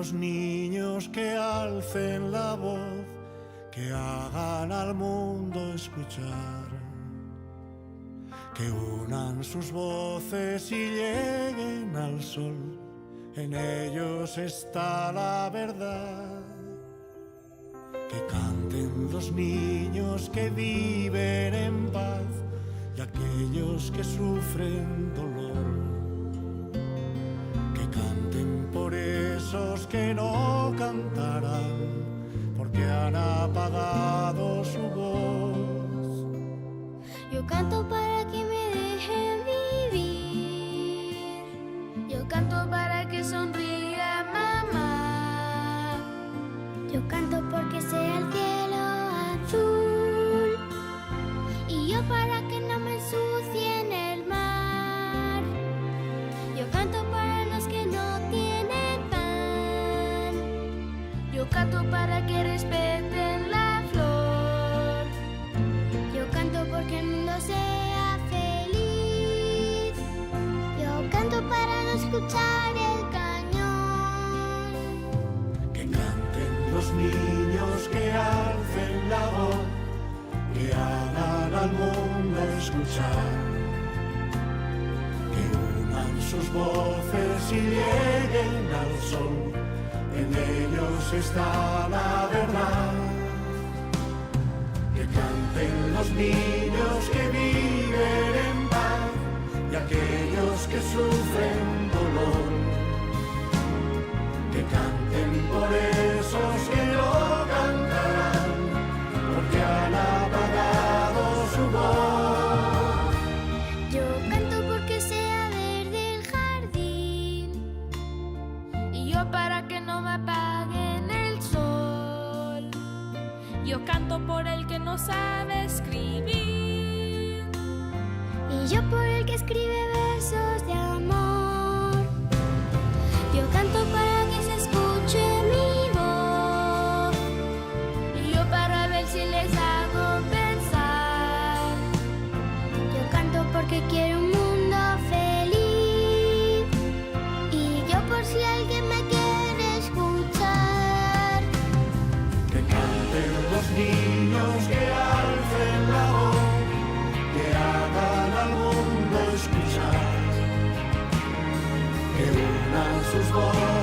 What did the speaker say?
los niños que alcen la voz, que hagan al mundo escuchar, que unan sus voces y lleguen al sol. En ellos está la verdad. Que canten los niños que viven en paz y aquellos que sufren dolor. Que canten por esos que no cantarán porque han apagado su voz. Yo canto para que me dejen vivir. Yo canto para que sonría mamá. Yo canto porque sea el cielo azul. Y yo para que no me ensucien el mar. Yo canto para los que no tienen pan. Yo canto para que respeten la flor. Yo canto porque el mundo sea feliz. Yo canto para no escuchar el cañón. Que canten los niños que alcen la voz, que hagan al mundo escuchar, que unan sus voces y lleguen al sol. En ellos está la verdad. Que canten los niños que viven en paz y aquellos que sufren dolor. Que canten por esos que no cantarán porque han apagado su voz. Yo canto porque sea verde el jardín. Y yo para que no me apaguen el sol. Yo canto por el que no sabe escribir. Y yo por el que escribe versos de amor. Yo canto para que se escuche mi voz. Y yo para ver si les hago pensar. Yo canto porque quiero un mundo feliz. Y yo por si alguien me quiere escuchar. Que canten los niños que alcen la voz, que hagan al mundo escuchar, que unan sus voces